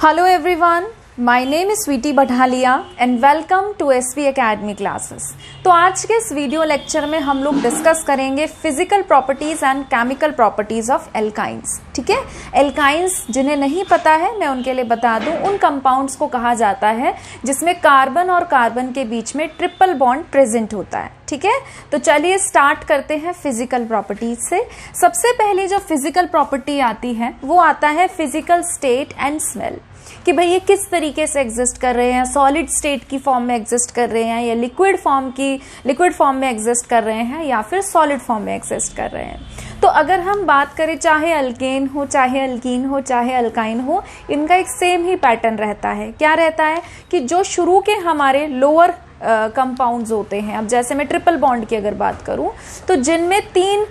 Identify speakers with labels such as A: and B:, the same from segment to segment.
A: Hello everyone, my name is Sweety Badhalia and welcome to SV Academy classes। तो आज के इस video lecture में हम लोग डिस्कस करेंगे physical properties and chemical properties of alkynes. ठीक है, एल्काइंस जिन्हें नहीं पता है मैं उनके लिए बता दूं, उन कंपाउंड्स को कहा जाता है जिसमें कार्बन और कार्बन के बीच में ट्रिपल बॉन्ड प्रेजेंट होता है। ठीक है, तो चलिए स्टार्ट करते हैं फिजिकल प्रॉपर्टीज से। सबसे पहले जो फिजिकल प्रॉपर्टी आती है वो आता है फिजिकल स्टेट एंड स्मेल, कि भाई ये किस तरीके से एग्जिस्ट कर रहे हैं, सॉलिड स्टेट की फॉर्म में एग्जिस्ट कर रहे हैं या लिक्विड फॉर्म में एग्जिस्ट कर रहे हैं या फिर सॉलिड फॉर्म में एग्जिस्ट कर रहे हैं। तो अगर हम बात करें चाहे अल्केन हो, चाहे अल्कीन हो, चाहे अल्काइन हो, इनका एक सेम ही पैटर्न रहता है। क्या रहता है कि जो शुरू के हमारे लोअर कंपाउंड्स होते हैं, अब जैसे मैं ट्रिपल बॉन्ड की अगर बात करूं तो जिनमें तीन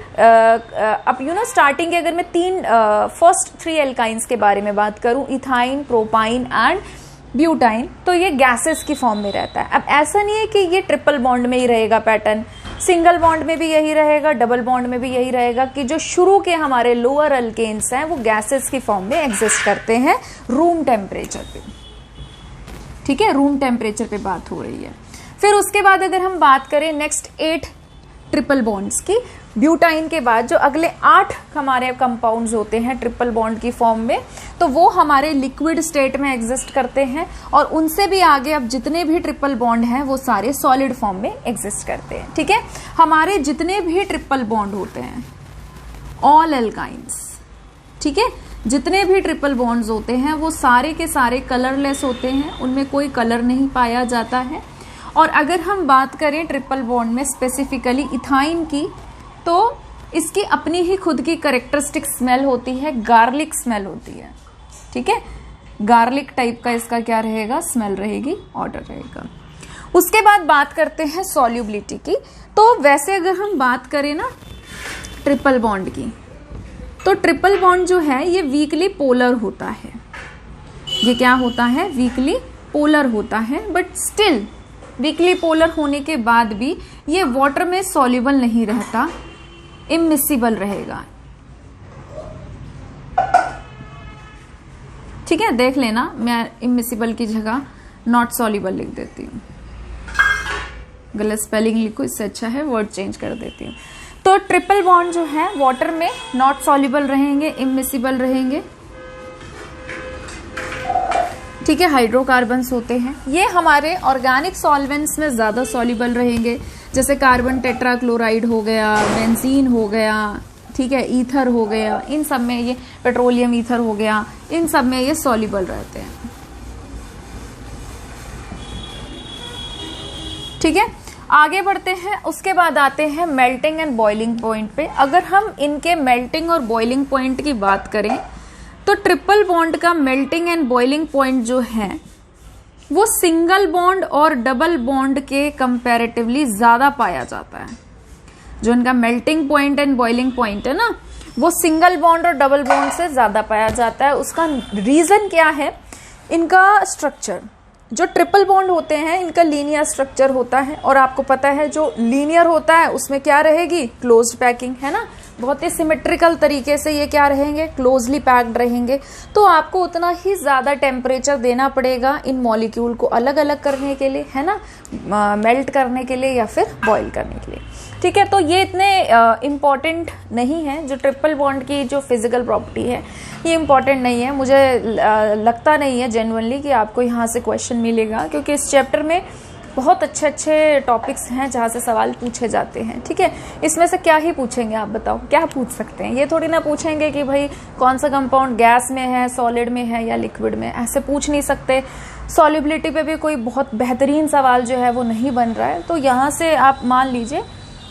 A: स्टार्टिंग के अगर मैं तीन फर्स्ट थ्री एल्काइंस के बारे में बात करूं, इथाइन, प्रोपाइन एंड ब्यूटाइन, तो ये गैसेस की फॉर्म में रहता है। अब ऐसा नहीं है कि ये ट्रिपल बॉन्ड में ही रहेगा पैटर्न, सिंगल बॉन्ड में भी यही रहेगा, डबल बॉन्ड में भी यही रहेगा कि जो शुरू के हमारे लोअर अल्केन्स हैं वो गैसेस की फॉर्म में एग्जिस्ट करते हैं रूम टेम्परेचर पे। ठीक है, रूम टेम्परेचर पे बात हो रही है। फिर उसके बाद अगर हम बात करें नेक्स्ट 8 ट्रिपल बॉन्ड्स की, ब्यूटाइन के बाद जो अगले 8 हमारे कंपाउंड्स होते हैं ट्रिपल बॉन्ड की फॉर्म में, तो वो हमारे लिक्विड स्टेट में एग्जिस्ट करते हैं और उनसे भी आगे अब जितने भी ट्रिपल बॉन्ड हैं वो सारे सॉलिड फॉर्म में एग्जिस्ट करते हैं। ठीक है, हमारे जितने भी ट्रिपल बॉन्ड होते हैं ऑल एल्काइंस, ठीक है, जितने भी ट्रिपल बॉन्ड्स होते हैं वो सारे के सारे कलरलेस होते हैं, उनमें कोई कलर नहीं पाया जाता है। और अगर हम बात करें ट्रिपल बॉन्ड में स्पेसिफिकली इथाइन की, तो इसकी अपनी ही खुद की कैरेक्टरिस्टिक स्मेल होती है, गार्लिक स्मेल होती है। ठीक है, गार्लिक टाइप का इसका क्या रहेगा, स्मेल रहेगी, ऑर्डर रहेगा। उसके बाद बात करते हैं सॉल्युबिलिटी की। तो वैसे अगर हम बात करें ना ट्रिपल बॉन्ड की, तो ट्रिपल बॉन्ड जो है ये वीकली पोलर होता है। ये क्या होता है, वीकली पोलर होता है, बट स्टिल वीकली पोलर होने के बाद भी ये वाटर में सॉल्युबल नहीं रहता, इमिसिबल रहेगा। ठीक है, देख लेना, मैं इमिसिबल की जगह नॉट सॉल्युबल लिख देती हूँ, गलत स्पेलिंग लिखो, इससे अच्छा है वर्ड चेंज कर देती हूँ। तो ट्रिपल बॉन्ड जो है वाटर में नॉट सॉल्युबल रहेंगे, इमिसिबल रहेंगे। ठीक है, हाइड्रोकार्बन्स होते हैं, ये हमारे ऑर्गेनिक सॉल्वेंट्स में ज्यादा सॉल्युबल रहेंगे, जैसे कार्बन टेट्राक्लोराइड हो गया, बेंजीन हो गया, ठीक है, ईथर हो गया, इन सब में ये पेट्रोलियम ईथर हो गया, इन सब में ये सॉल्युबल रहते हैं। ठीक है, आगे बढ़ते हैं। उसके बाद आते हैं मेल्टिंग एंड बॉइलिंग पॉइंट पे। अगर हम इनके मेल्टिंग और बॉइलिंग पॉइंट की बात करें तो ट्रिपल बॉन्ड का मेल्टिंग एंड बॉइलिंग पॉइंट जो है वो सिंगल बॉन्ड और डबल बॉन्ड के कंपैरेटिवली ज्यादा पाया जाता है। जो इनका melting point and boiling point है ना, वो सिंगल बॉन्ड और डबल बॉन्ड से ज्यादा पाया जाता है। उसका रीजन क्या है, इनका स्ट्रक्चर, जो ट्रिपल बॉन्ड होते हैं इनका लीनियर स्ट्रक्चर होता है, और आपको पता है जो लीनियर होता है उसमें क्या रहेगी, क्लोज्ड पैकिंग, है ना, बहुत ही सिमेट्रिकल तरीके से ये क्या रहेंगे, क्लोजली पैक्ड रहेंगे। तो आपको उतना ही ज्यादा टेम्परेचर देना पड़ेगा इन मॉलिक्यूल को अलग अलग करने के लिए, है ना, मेल्ट करने के लिए या फिर बॉईल करने के लिए। ठीक है, तो ये इतने इम्पॉर्टेंट नहीं है, जो ट्रिपल बॉन्ड की जो फिजिकल प्रॉपर्टी है ये इम्पॉर्टेंट नहीं है। मुझे लगता नहीं है जेन्युइनली कि आपको यहाँ से क्वेश्चन मिलेगा, क्योंकि इस चैप्टर में बहुत अच्छे अच्छे टॉपिक्स हैं जहाँ से सवाल पूछे जाते हैं। ठीक है, इसमें से क्या ही पूछेंगे आप बताओ, क्या पूछ सकते हैं, ये थोड़ी ना पूछेंगे कि भाई कौन सा कंपाउंड गैस में है, सॉलिड में है या लिक्विड में, ऐसे पूछ नहीं सकते। सॉल्युबिलिटी पे भी कोई बहुत बेहतरीन सवाल जो है वो नहीं बन रहा है, तो यहाँ से आप मान लीजिए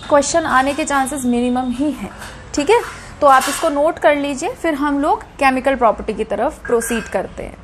A: क्वेश्चन आने के चांसेस मिनिमम ही हैं। ठीक है, तो आप इसको नोट कर लीजिए, फिर हम लोग केमिकल प्रॉपर्टी की तरफ प्रोसीड करते हैं।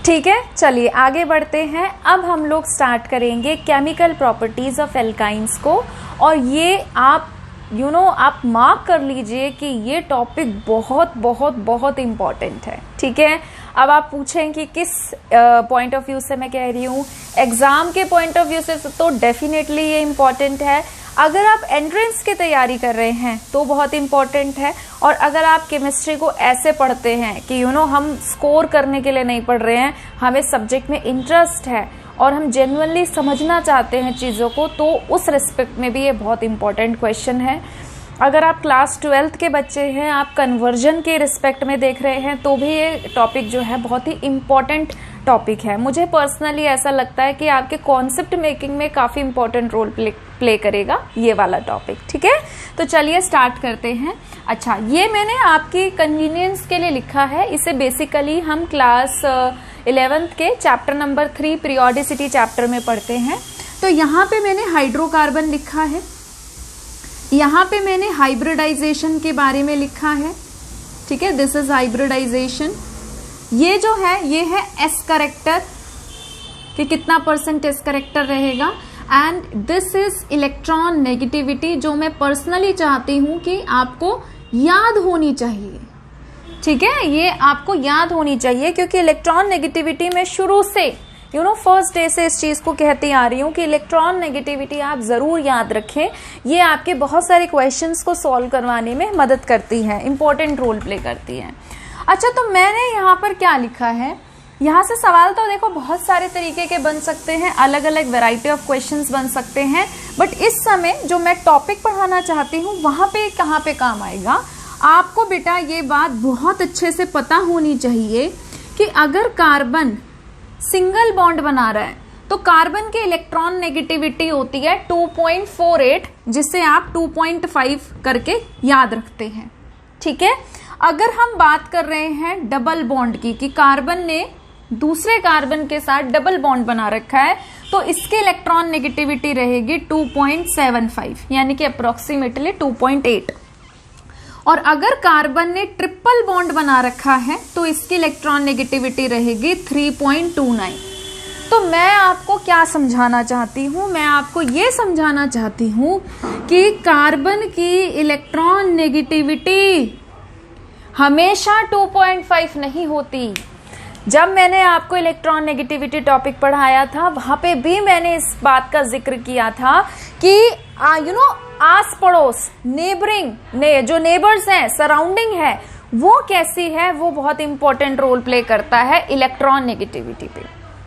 A: ठीक है, चलिए आगे बढ़ते हैं। अब हम लोग स्टार्ट करेंगे केमिकल प्रॉपर्टीज ऑफ एल्काइंस को, और ये आप आप मार्क कर लीजिए कि ये टॉपिक बहुत बहुत बहुत इंपॉर्टेंट है। ठीक है, अब आप पूछें कि किस पॉइंट ऑफ व्यू से मैं कह रही हूँ, एग्जाम के पॉइंट ऑफ व्यू से तो डेफिनेटली ये इंपॉर्टेंट है। अगर आप एंट्रेंस की तैयारी कर रहे हैं तो बहुत इंपॉर्टेंट है, और अगर आप केमिस्ट्री को ऐसे पढ़ते हैं कि हम स्कोर करने के लिए नहीं पढ़ रहे हैं, हमें सब्जेक्ट में इंटरेस्ट है और हम जेन्युइनली समझना चाहते हैं चीज़ों को, तो उस रिस्पेक्ट में भी ये बहुत इंपॉर्टेंट क्वेश्चन है। अगर आप क्लास 12th के बच्चे हैं, आप कन्वर्जन के रिस्पेक्ट में देख रहे हैं, तो भी ये टॉपिक जो है बहुत ही इम्पॉर्टेंट टॉपिक है। मुझे पर्सनली ऐसा लगता है कि आपके कॉन्सेप्ट मेकिंग में काफ़ी इंपॉर्टेंट रोल प्ले करेगा ये वाला टॉपिक। ठीक है, तो चलिए स्टार्ट करते हैं। अच्छा, ये मैंने आपकी कन्वीनियंस के लिए लिखा है, इसे बेसिकली हम क्लास 11th के चैप्टर नंबर 3 पीरियोडिसिटी चैप्टर में पढ़ते हैं। तो यहाँ पे मैंने हाइड्रोकार्बन लिखा है, यहाँ पे मैंने हाइब्रिडाइजेशन के बारे में लिखा है। ठीक है, दिस इज हाइब्रिडाइजेशन। ये जो है ये है एस करेक्टर, कि कितना % एस करेक्टर रहेगा, and this is electron negativity, जो मैं पर्सनली चाहती हूं कि आपको याद होनी चाहिए। ठीक है, ये आपको याद होनी चाहिए, क्योंकि इलेक्ट्रॉन नेगेटिविटी में शुरू से फर्स्ट डे से इस चीज को कहती आ रही हूँ कि इलेक्ट्रॉन नेगेटिविटी आप जरूर याद रखें। ये आपके बहुत सारे क्वेश्चंस को सॉल्व करवाने में मदद करती है, इंपॉर्टेंट रोल प्ले करती है। अच्छा, तो मैंने यहाँ पर क्या लिखा है, यहाँ से सवाल तो देखो बहुत सारे तरीके के बन सकते हैं, अलग अलग वैरायटी ऑफ क्वेश्चंस बन सकते हैं, बट इस समय जो मैं टॉपिक पढ़ाना चाहती हूँ वहां पे कहाँ पे काम आएगा, आपको बेटा ये बात बहुत अच्छे से पता होनी चाहिए कि अगर कार्बन सिंगल बॉन्ड बना रहा है तो कार्बन की इलेक्ट्रॉन नेगेटिविटी होती है 2.48, जिसे आप 2.5 करके याद रखते हैं। ठीक है, अगर हम बात कर रहे हैं डबल बॉन्ड की, कि कार्बन ने दूसरे कार्बन के साथ डबल बॉन्ड बना रखा है, तो इसकी इलेक्ट्रॉन नेगेटिविटी रहेगी 2.75, यानी कि अप्रोक्सीमेटली 2.8। और अगर कार्बन ने ट्रिपल बॉन्ड बना रखा है तो इसकी इलेक्ट्रॉन नेगेटिविटी रहेगी 3.29। तो मैं आपको क्या समझाना चाहती हूं, मैं आपको ये समझाना चाहती हूं कि कार्बन की इलेक्ट्रॉन नेगेटिविटी हमेशा 2.5 नहीं होती। जब मैंने आपको इलेक्ट्रॉन नेगेटिविटी टॉपिक पढ़ाया था, वहां पे भी मैंने इस बात का जिक्र किया था कि आस पड़ोस, नेबरिंग जो नेबर्स हैं, सराउंडिंग है, वो कैसी है, वो बहुत इंपॉर्टेंट रोल प्ले करता है इलेक्ट्रॉन नेगेटिविटी पे।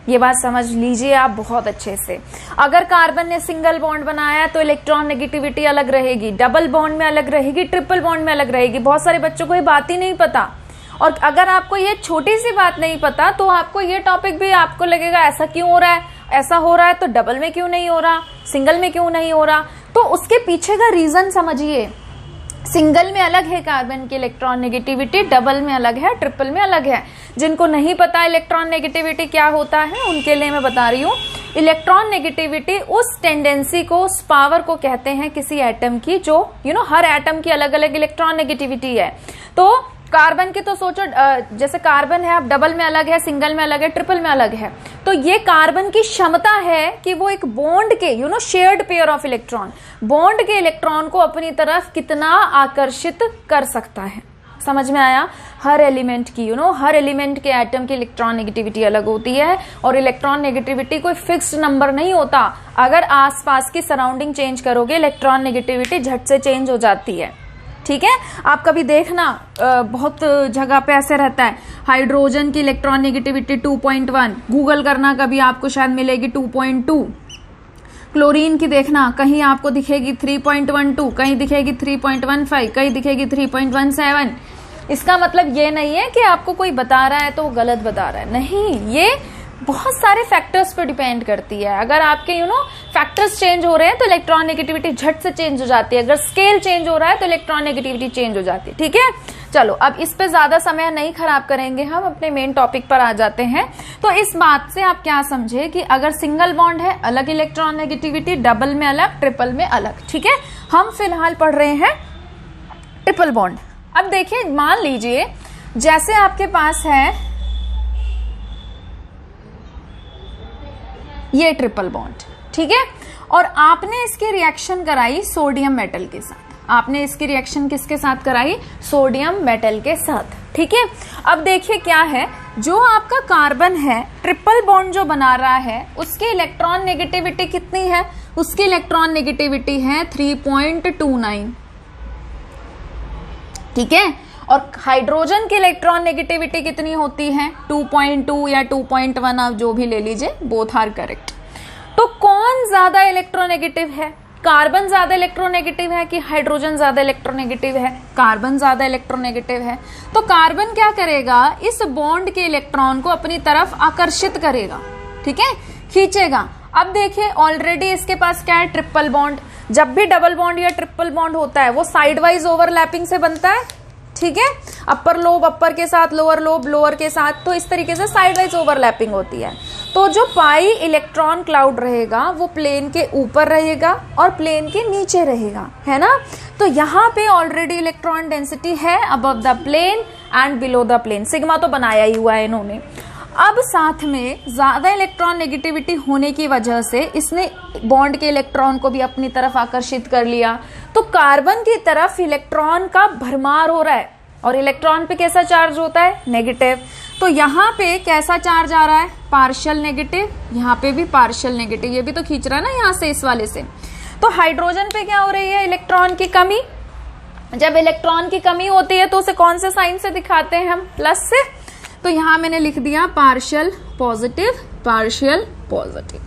A: ये बात समझ लीजिए आप बहुत अच्छे से। अगर कार्बन ने सिंगल बॉन्ड बनाया तो इलेक्ट्रॉन नेगेटिविटी अलग रहेगी, डबल बॉन्ड में अलग रहेगी, ट्रिपल बॉन्ड में अलग रहेगी। बहुत सारे बच्चों को ये बात ही नहीं पता, और अगर आपको ये छोटी सी बात नहीं पता तो आपको ये टॉपिक भी आपको लगेगा ऐसा क्यों हो रहा है, ऐसा हो रहा है तो डबल में क्यों नहीं हो रहा, सिंगल में क्यों नहीं हो रहा। तो उसके पीछे का रीजन समझिए। सिंगल में अलग है कार्बन की इलेक्ट्रॉन नेगेटिविटी, डबल में अलग है, ट्रिपल में अलग है। जिनको नहीं पता इलेक्ट्रॉन नेगेटिविटी क्या होता है, उनके लिए मैं बता रही हूँ। इलेक्ट्रॉन नेगेटिविटी उस टेंडेंसी को, उस पावर को कहते हैं किसी एटम की, जो हर एटम की अलग अलग इलेक्ट्रॉन नेगेटिविटी है। तो कार्बन की तो सोचो, जैसे कार्बन है, अब डबल में अलग है, सिंगल में अलग है, ट्रिपल में अलग है। तो ये कार्बन की क्षमता है कि वो एक बॉन्ड के shared pair of electron, bond के इलेक्ट्रॉन को अपनी तरफ कितना आकर्षित कर सकता है। समझ में आया? हर एलिमेंट की हर एलिमेंट के एटम की इलेक्ट्रॉन नेगेटिविटी अलग होती है, और इलेक्ट्रॉन नेगेटिविटी कोई फिक्स्ड नंबर नहीं होता। अगर आसपास की सराउंडिंग चेंज करोगे, इलेक्ट्रॉन नेगेटिविटी झट से चेंज हो जाती है। ठीक है, आप कभी देखना बहुत जगह पे ऐसे रहता है, हाइड्रोजन की इलेक्ट्रॉन नेगेटिविटी 2.1, गूगल करना कभी आपको शायद मिलेगी 2.2। क्लोरीन की देखना, कहीं आपको दिखेगी 3.12, कहीं दिखेगी 3.15, कहीं दिखेगी 3.17। इसका मतलब ये नहीं है कि आपको कोई बता रहा है तो गलत बता रहा है, नहीं, ये बहुत सारे फैक्टर्स पे डिपेंड करती है। अगर आपके फैक्टर्स चेंज हो रहे हैं तो इलेक्ट्रॉन नेगेटिविटी झट से चेंज हो जाती है, अगर स्केल चेंज हो रहा है तो इलेक्ट्रॉन नेगेटिविटी चेंज हो जाती है। ठीक है, चलो अब इस पे ज्यादा समय नहीं खराब करेंगे, हम अपने मेन टॉपिक पर आ जाते हैं। तो इस बात से आप क्या समझे कि अगर सिंगल बॉन्ड है, अलग इलेक्ट्रॉन नेगेटिविटी, डबल में अलग, ट्रिपल में अलग। ठीक है, हम फिलहाल पढ़ रहे हैं ट्रिपल बॉन्ड। अब देखिए, मान लीजिए जैसे आपके पास है ये ट्रिपल बॉन्ड, ठीक है, और आपने इसकी रिएक्शन कराई सोडियम मेटल के साथ। आपने इसकी रिएक्शन किसके साथ कराई? सोडियम मेटल के साथ। ठीक है, अब देखिए क्या है, जो आपका कार्बन है, ट्रिपल बॉन्ड जो बना रहा है, उसकी इलेक्ट्रॉन नेगेटिविटी कितनी है? उसकी इलेक्ट्रॉन नेगेटिविटी है 3.29, ठीक है। और हाइड्रोजन की इलेक्ट्रॉन नेगेटिविटी कितनी होती है 2.2 या 2.1, आप जो भी ले लीजिए, बोथ आर करेक्ट। तो कौन ज्यादा इलेक्ट्रोनेगेटिव है? कार्बन ज्यादा इलेक्ट्रोनेगेटिव है कि हाइड्रोजन ज्यादा इलेक्ट्रोनेगेटिव है? कार्बन ज्यादा इलेक्ट्रोनेगेटिव है। तो कार्बन क्या करेगा, इस बॉन्ड के इलेक्ट्रॉन को अपनी तरफ आकर्षित करेगा, ठीक है, खींचेगा। अब देखिए ऑलरेडी इसके पास क्या है, ट्रिपल बॉन्ड। जब भी डबल बॉन्ड या ट्रिपल बॉन्ड होता है वो साइड वाइज ओवरलैपिंग से बनता है, ठीक है। अपर लोब अपर के साथ, लोअर लोब लोअर के साथ, तो इस तरीके से साइड वाइज ओवरलैपिंग होती है। तो जो पाई इलेक्ट्रॉन क्लाउड रहेगा वो प्लेन के ऊपर रहेगा और प्लेन के नीचे रहेगा, है ना। तो यहाँ पे ऑलरेडी इलेक्ट्रॉन डेंसिटी है above the plane and below the plane, sigma तो बनाया ही हुआ है इन्होंने। अब साथ में ज्यादा इलेक्ट्रॉन नेगेटिविटी होने की वजह से इसने बॉन्ड के इलेक्ट्रॉन को भी अपनी तरफ आकर्षित कर लिया। तो कार्बन की तरफ इलेक्ट्रॉन का भरमार हो रहा है और इलेक्ट्रॉन पे कैसा चार्ज होता है, नेगेटिव। तो यहाँ पे कैसा चार्ज आ रहा है, पार्शियल नेगेटिव, यहाँ पे भी पार्शियल नेगेटिव, ये भी तो खींच रहा है ना यहाँ से इस वाले से। तो हाइड्रोजन पे क्या हो रही है, इलेक्ट्रॉन की कमी। जब इलेक्ट्रॉन की कमी होती है तो उसे कौन से साइन से दिखाते हैं हम, प्लस से। तो यहां मैंने लिख दिया पार्शियल पॉजिटिव, पार्शियल पॉजिटिव,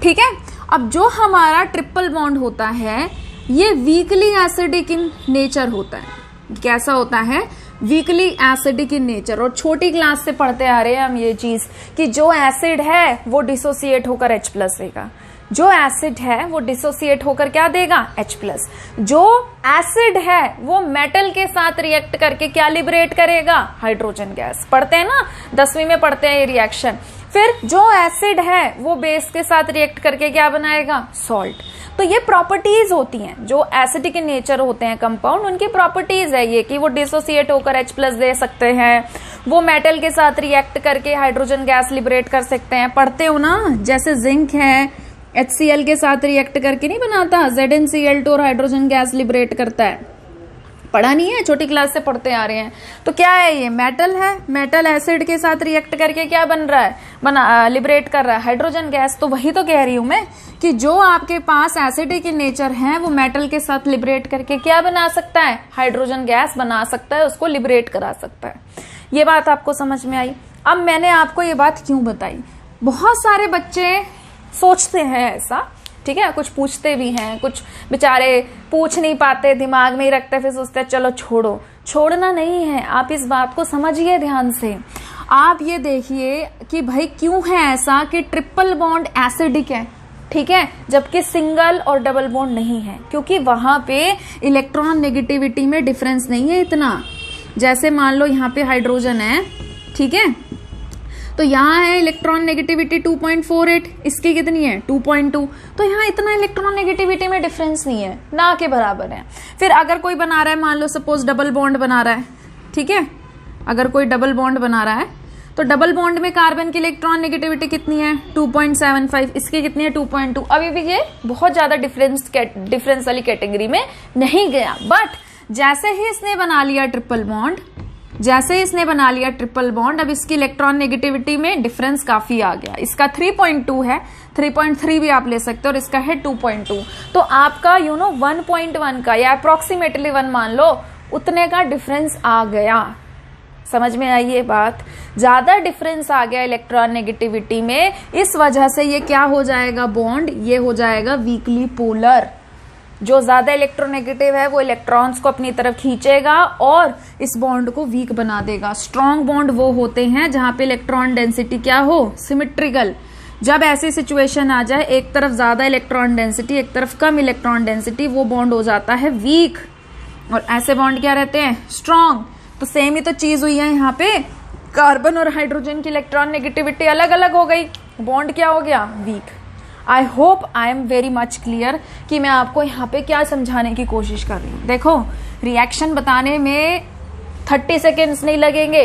A: ठीक है। अब जो हमारा ट्रिपल बॉन्ड होता है ये वीकली एसिडिक इन नेचर होता है। कैसा होता है, वीकली एसिडिक इन नेचर। और छोटी क्लास से पढ़ते आ रहे हैं हम ये चीज कि जो एसिड है वो डिसोसिएट होकर H+ देगा, जो एसिड है वो डिसोसिएट होकर क्या देगा, H+। जो एसिड है वो मेटल के साथ रिएक्ट करके क्या लिबरेट करेगा, हाइड्रोजन गैस। पढ़ते हैं ना, 10वीं में पढ़ते हैं ये रिएक्शन। फिर जो एसिड है वो बेस के साथ रिएक्ट करके क्या बनाएगा, सॉल्ट। तो ये प्रॉपर्टीज होती हैं, जो एसिडिक इन नेचर होते हैं कंपाउंड, उनकी प्रॉपर्टीज है ये कि वो डिसोसिएट होकर H+ दे सकते हैं, वो मेटल के साथ रिएक्ट करके हाइड्रोजन गैस लिबरेट कर सकते हैं। पढ़ते हो ना, जैसे जिंक है HCl के साथ रिएक्ट करके नहीं बनाता, ZnCl2 और हाइड्रोजन गैस लिबरेट करता है। पढ़ा नहीं है, छोटी क्लास से पढ़ते आ रहे हैं। तो क्या है ये, मेटल है, मेटल एसिड के साथ रिएक्ट करके क्या बन रहा है, लिबरेट कर रहा है हाइड्रोजन गैस। तो वही तो कह रही हूं मैं कि जो आपके पास एसिडिक इन नेचर है वो मेटल के साथ लिबरेट करके क्या बना सकता है, हाइड्रोजन गैस बना सकता है, उसको लिबरेट करा सकता है। ये बात आपको समझ में आई। अब मैंने आपको ये बात क्यों बताई, बहुत सारे बच्चे सोचते हैं ऐसा, ठीक है, कुछ पूछते भी हैं, कुछ बेचारे पूछ नहीं पाते, दिमाग में ही रखते, फिर सोचते हैं चलो छोड़ो। छोड़ना नहीं है, आप इस बात को समझिए ध्यान से। आप ये देखिए कि भाई क्यों है ऐसा कि ट्रिपल बॉन्ड एसिडिक है, ठीक है, जबकि सिंगल और डबल बॉन्ड नहीं है, क्योंकि वहां पे इलेक्ट्रॉन नेगेटिविटी में डिफरेंस नहीं है इतना। जैसे मान लो यहाँ पे हाइड्रोजन है, ठीक है, तो यहाँ है इलेक्ट्रॉन नेगेटिविटी 2.48, इसकी कितनी है 2.2। तो यहाँ इतना इलेक्ट्रॉन नेगेटिविटी में डिफरेंस नहीं है, ना के बराबर है। फिर अगर कोई बना रहा है, मान लो सपोज डबल बॉन्ड बना रहा है, ठीक है, अगर कोई डबल बॉन्ड बना रहा है तो डबल बॉन्ड में कार्बन की इलेक्ट्रॉन नेगेटिविटी कितनी है 2.75, इसकी कितनी है 2.2। अभी भी ये बहुत ज्यादा डिफरेंस वाली कैटेगरी में नहीं गया। बट जैसे ही इसने बना लिया ट्रिपल बॉन्ड, जैसे इसने बना लिया ट्रिपल बॉन्ड, अब इसकी इलेक्ट्रॉन नेगेटिविटी में डिफरेंस काफी आ गया। इसका 3.2 है, 3.3 भी आप ले सकते हो, और इसका है 2.2। तो आपका 1.1 का या अप्रोक्सीमेटली 1 मान लो, उतने का डिफरेंस आ गया। समझ में आई ये बात, ज्यादा डिफरेंस आ गया इलेक्ट्रॉन नेगेटिविटी में, इस वजह से ये क्या हो जाएगा, बॉन्ड ये हो जाएगा वीकली पोलर। जो ज्यादा इलेक्ट्रोनेगेटिव है वो इलेक्ट्रॉन्स को अपनी तरफ खींचेगा और इस बॉन्ड को वीक बना देगा। स्ट्रॉन्ग बॉन्ड वो होते हैं जहां पे इलेक्ट्रॉन डेंसिटी क्या हो, सिमेट्रिकल। जब ऐसी सिचुएशन आ जाए, एक तरफ ज्यादा इलेक्ट्रॉन डेंसिटी, एक तरफ कम इलेक्ट्रॉन डेंसिटी, वो बॉन्ड हो जाता है वीक, और ऐसे बॉन्ड क्या रहते हैं, स्ट्रॉन्ग। तो सेम ही तो चीज हुई है यहाँ पे, कार्बन और हाइड्रोजन की इलेक्ट्रॉन नेगेटिविटी अलग अलग हो गई, बॉन्ड क्या हो गया, weak. I hope I am very much clear कि मैं आपको यहाँ पे क्या समझाने की कोशिश कर रही हूँ। देखो, रिएक्शन बताने में 30 सेकेंड्स नहीं लगेंगे,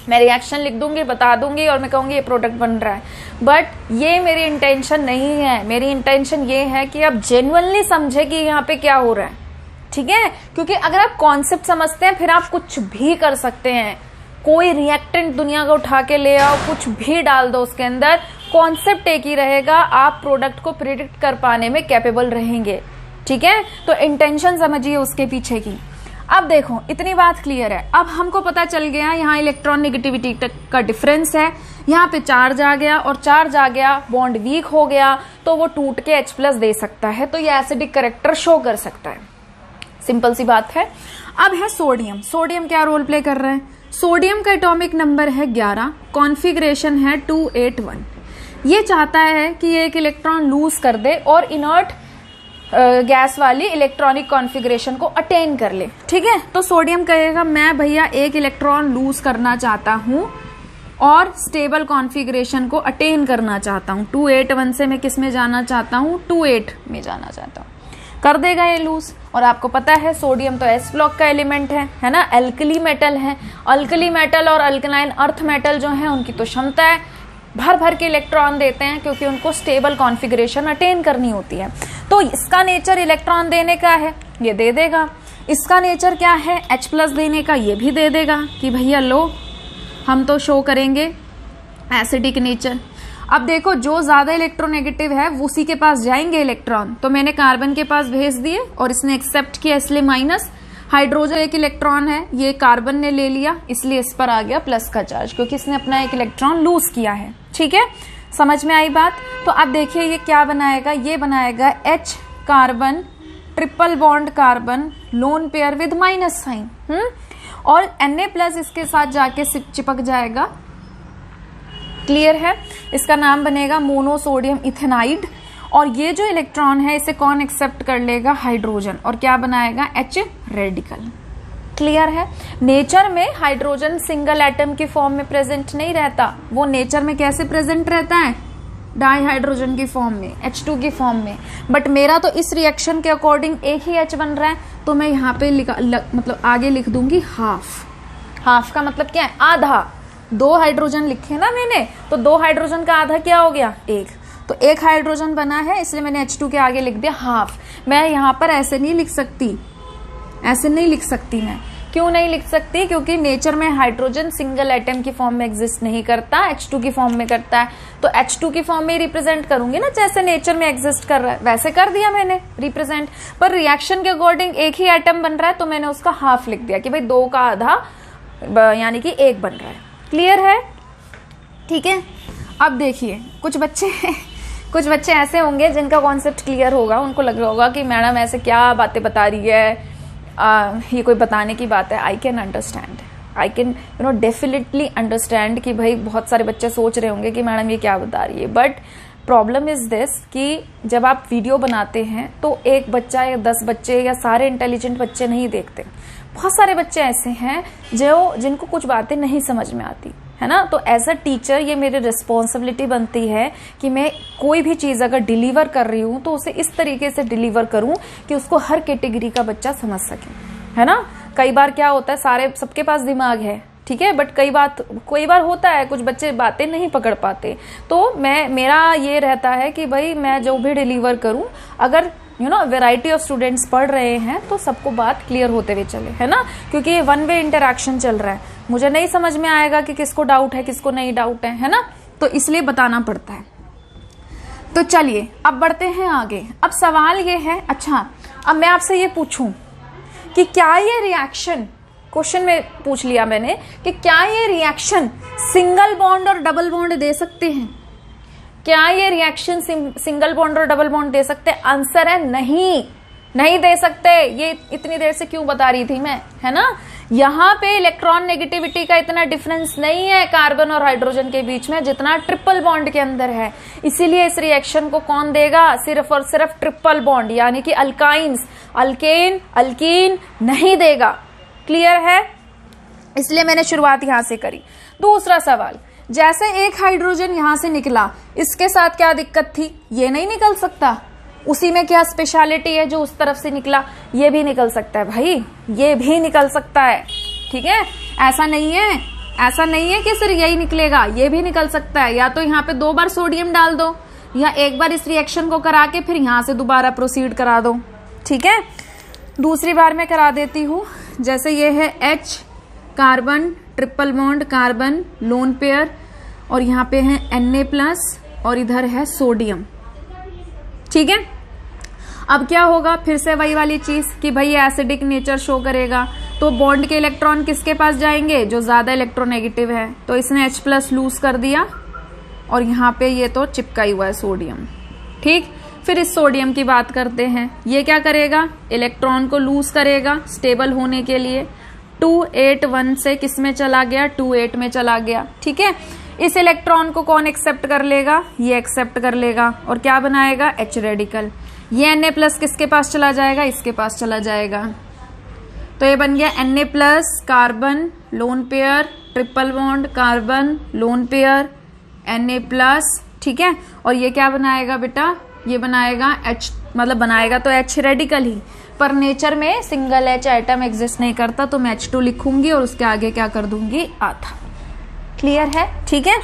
A: मैं रिएक्शन लिख दूंगी, बता दूंगी, और मैं कहूंगी ये प्रोडक्ट बन रहा है। बट ये मेरी इंटेंशन नहीं है, मेरी इंटेंशन ये है कि आप जेन्युइनली समझे कि यहाँ पे क्या हो रहा है, ठीक है। क्योंकि अगर आप कॉन्सेप्ट समझते हैं फिर आप कुछ भी कर सकते हैं। कोई रिएक्टेंट दुनिया का उठा के ले आओ, कुछ भी डाल दो उसके अंदर, कॉन्सेप्ट एक ही रहेगा, आप प्रोडक्ट को प्रिडिक्ट कर पाने में कैपेबल रहेंगे। ठीक है, तो इंटेंशन समझिए उसके पीछे की। अब देखो इतनी बात क्लियर है। अब हमको पता चल गया यहाँ इलेक्ट्रॉन नेगेटिविटी का डिफरेंस है, यहाँ पे चार्ज आ गया और चार्ज आ गया, बॉन्ड वीक हो गया तो वो टूट के H+ दे सकता है, तो ये एसिडिक कैरेक्टर शो कर सकता है। सिंपल सी बात है। अब है सोडियम। सोडियम क्या रोल प्ले कर रहा है? सोडियम का एटॉमिक नंबर है 11, कॉन्फ़िगरेशन है 281। ये चाहता है कि ये एक इलेक्ट्रॉन लूज कर दे और इनर्ट गैस वाली इलेक्ट्रॉनिक कॉन्फ़िगरेशन को अटेन कर ले। ठीक है, तो सोडियम कहेगा मैं भैया एक इलेक्ट्रॉन लूज करना चाहता हूं और स्टेबल कॉन्फ़िगरेशन को अटेन करना चाहता हूं। 281 से मैं किस में जाना चाहता हूं? 28 में जाना चाहता हूं। कर देगा ये लूज। और आपको पता है सोडियम तो एस ब्लॉक का एलिमेंट है ना, एल्कली मेटल है। अल्कली मेटल और अल्कलाइन अर्थ मेटल जो है उनकी तो क्षमता है भर भर के इलेक्ट्रॉन देते हैं, क्योंकि उनको स्टेबल कॉन्फ़िगरेशन अटेन करनी होती है। तो इसका नेचर इलेक्ट्रॉन देने का है, ये दे देगा। इसका नेचर क्या है? H+ देने का, ये भी दे देगा कि भैया लो हम तो शो करेंगे एसिडिक नेचर। अब देखो जो ज्यादा इलेक्ट्रोनेगेटिव है उसी के पास जाएंगे इलेक्ट्रॉन, तो मैंने कार्बन के पास भेज दिए और इसने एक्सेप्ट किया, इसलिए माइनस। हाइड्रोजन एक इलेक्ट्रॉन है, ये कार्बन ने ले लिया, इसलिए इस पर आ गया प्लस का चार्ज, क्योंकि इसने अपना एक इलेक्ट्रॉन लूज किया है। ठीक है, समझ में आई बात? तो अब देखिए ये क्या बनाएगा, ये बनाएगा H carbon triple bond carbon lone pair with minus sign, और Na+ इसके साथ जाके चिपक जाएगा। क्लियर है? इसका नाम बनेगा मोनोसोडियम इथेनाइड। और ये जो इलेक्ट्रॉन है इसे कौन एक्सेप्ट कर लेगा? हाइड्रोजन, और क्या बनाएगा? H radical. क्लियर है? नेचर में हाइड्रोजन सिंगल एटम की फॉर्म में प्रेजेंट नहीं रहता, वो नेचर में कैसे प्रेजेंट रहता है? डाईहाइड्रोजन की फॉर्म में, H2 की फॉर्म में। बट मेरा तो इस रिएक्शन के अकॉर्डिंग एक ही H बन रहा है, तो मैं यहाँ पे मतलब आगे लिख दूंगी हाफ। हाफ का मतलब क्या है? आधा। 2 हाइड्रोजन लिखे ना मैंने, तो 2 हाइड्रोजन का आधा क्या हो गया? 1। तो 1 हाइड्रोजन बना है, इसलिए मैंने H2 के आगे लिख दिया हाफ। मैं यहाँ पर ऐसे नहीं लिख सकती, ऐसे नहीं लिख सकती मैं। क्यों नहीं लिख सकती? क्योंकि नेचर में हाइड्रोजन सिंगल एटम की फॉर्म में एग्जिस्ट नहीं करता, H2 की फॉर्म में करता है। तो H2 की फॉर्म में रिप्रेजेंट करूंगी ना, जैसे नेचर में एग्जिस्ट कर रहा है वैसे कर दिया मैंने रिप्रेजेंट। पर रिएक्शन के अकॉर्डिंग एक ही एटम बन रहा है, तो मैंने उसका हाफ लिख दिया कि भाई 2 का आधा यानी कि 1 बन रहा है। क्लियर है? ठीक है। अब देखिए कुछ बच्चे ऐसे होंगे जिनका कॉन्सेप्ट क्लियर होगा, उनको लग रहा होगा कि मैडम ऐसे क्या बातें बता रही है, ये कोई बताने की बात है। I can understand, I can definitely understand कि भाई बहुत सारे बच्चे सोच रहे होंगे कि मैडम ये क्या बता रही है। बट प्रॉब्लम इज दिस कि जब आप वीडियो बनाते हैं तो एक बच्चा या 10 बच्चे या सारे इंटेलिजेंट बच्चे नहीं देखते। बहुत सारे बच्चे ऐसे हैं जिनको कुछ बातें नहीं समझ में आती है ना। तो एज अ टीचर ये मेरी रिस्पॉन्सिबिलिटी बनती है कि मैं कोई भी चीज अगर डिलीवर कर रही हूँ तो उसे इस तरीके से डिलीवर करूँ कि उसको हर कैटेगरी का बच्चा समझ सके, है ना। कई बार क्या होता है, सबके पास दिमाग है, ठीक है, बट कई बार होता है कुछ बच्चे बातें नहीं पकड़ पाते। तो मेरा ये रहता है कि भाई मैं जो भी डिलीवर करूं, अगर वैरायटी ऑफ स्टूडेंट्स पढ़ रहे हैं तो सबको बात क्लियर होते हुए चले, है ना। क्योंकि ये 1 वे इंटरैक्शन चल रहा है, मुझे नहीं समझ में आएगा कि किसको डाउट है किसको नहीं डाउट है ना। तो इसलिए बताना पड़ता है। तो चलिए अब बढ़ते हैं आगे। अब सवाल ये है, अच्छा अब मैं आपसे ये पूछूं कि क्या ये रिएक्शन, क्वेश्चन में पूछ लिया मैंने कि क्या ये रिएक्शन सिंगल बॉन्ड और डबल बॉन्ड दे सकते हैं? क्या ये रिएक्शन सिंगल बॉन्ड और डबल बॉन्ड दे सकते हैं? आंसर है नहीं दे सकते। ये इतनी देर से क्यों बता रही थी मैं, है ना। यहाँ पे इलेक्ट्रॉन नेगेटिविटी का इतना डिफरेंस नहीं है कार्बन और हाइड्रोजन के बीच में जितना ट्रिपल बॉन्ड के अंदर है। इसीलिए इस रिएक्शन को कौन देगा? सिर्फ और सिर्फ ट्रिपल बॉन्ड यानी कि अल्काइंस, अल्केन, अल्कीन नहीं देगा। क्लियर है? इसलिए मैंने शुरुआत यहां से करी। दूसरा सवाल, जैसे एक हाइड्रोजन यहां से निकला, इसके साथ क्या दिक्कत थी? ये नहीं निकल सकता। उसी में क्या स्पेशलिटी है जो उस तरफ से निकला? ये भी निकल सकता है भाई, ये भी निकल सकता है, ठीक है। ऐसा नहीं है कि सिर्फ यही निकलेगा, ये भी निकल सकता है। या तो यहाँ पे 2 बार सोडियम डाल दो, या एक बार इस रिएक्शन को करा के फिर यहां से दोबारा प्रोसीड करा दो, ठीक है। दूसरी बार मैं करा देती हूं। जैसे ये है H carbon triple bond carbon lone pair, और यहाँ पे है Na+ और इधर है सोडियम। ठीक है, अब क्या होगा, फिर से वही वाली चीज कि भाई एसिडिक नेचर शो करेगा, तो बॉन्ड के इलेक्ट्रॉन किसके पास जाएंगे, जो ज्यादा इलेक्ट्रोनेगेटिव है। तो इसने H+ लूज कर दिया और यहाँ पे ये तो चिपका ही हुआ है सोडियम। ठीक, फिर इस सोडियम की बात करते हैं। ये क्या करेगा, इलेक्ट्रॉन को लूज करेगा स्टेबल होने के लिए। 281 से किस में चला गया, 28 में चला गया। ठीक है, इस इलेक्ट्रॉन को कौन एक्सेप्ट कर लेगा, ये एक्सेप्ट कर लेगा और क्या बनाएगा, H रेडिकल। ये Na+ किसके पास चला जाएगा, इसके पास चला जाएगा। तो ये बन गया Na+ carbon lone pair, triple bond carbon lone pair Na+। ठीक है, और ये क्या बनाएगा बेटा, ये बनाएगा H, मतलब बनाएगा तो H रेडिकल ही, पर नेचर में सिंगल H आइटम एग्जिस्ट नहीं करता, तो मैं H2 लिखूंगी और उसके आगे क्या कर दूंगी, आधा। क्लियर है? ठीक है,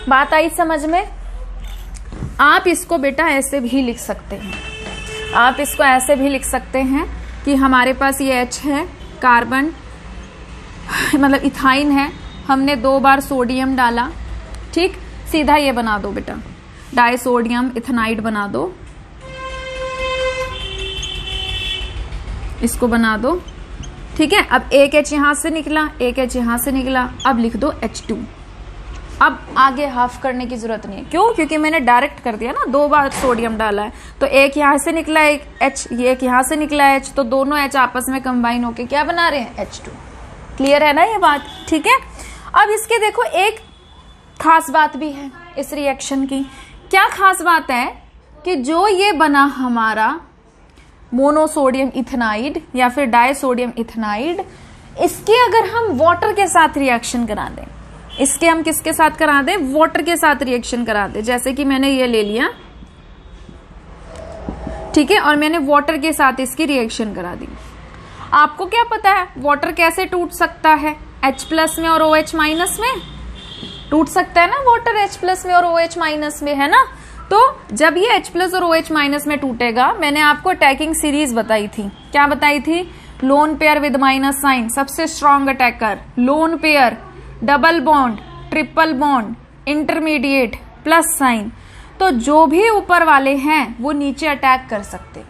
A: बात आई समझ में। आप इसको बेटा ऐसे भी लिख सकते हैं, आप इसको ऐसे भी लिख सकते हैं कि हमारे पास ये H है, कार्बन मतलब इथाइन है, हमने 2 बार सोडियम डाला। ठीक, सीधा ये बना दो बेटा, डाइसोडियम इथेनाइड बना दो, इसको बना दो। ठीक है, अब एक H यहां से निकला, एक H यहां से निकला, अब लिख दो H2। अब आगे हाफ करने की जरूरत नहीं है, क्यों, क्योंकि मैंने डायरेक्ट कर दिया ना, 2 बार सोडियम डाला है, तो एक यहां से निकला एक H, ये एक यहां से निकला H, तो दोनों H आपस में कंबाइन होके क्या बना रहे हैं, H2। क्लियर है ना ये बात? ठीक है, अब इसके देखो एक खास बात भी है इस रिएक्शन की। क्या खास बात है कि जो ये बना हमारा मोनोसोडियम इथेनाइड या फिर डाइसोडियम इथेनाइड, इसके अगर हम वाटर के साथ रिएक्शन करा दें, इसके हम किसके साथ करा दें, वाटर के साथ रिएक्शन करा दें। जैसे कि मैंने ये ले लिया, ठीक है, और मैंने वाटर के साथ इसकी रिएक्शन करा दी। आपको क्या पता है वाटर कैसे टूट सकता है, H+ में और OH- में टूट सकता है ना वाटर, H+ में और OH- में, है ना। तो जब ये H+ और OH- में टूटेगा, मैंने आपको अटैकिंग सीरीज बताई थी, क्या बताई थी, lone pair with minus sign सबसे strong attacker, lone pair, double bond, triple bond, intermediate, plus sign. तो जो भी ऊपर वाले हैं वो नीचे अटैक कर सकते।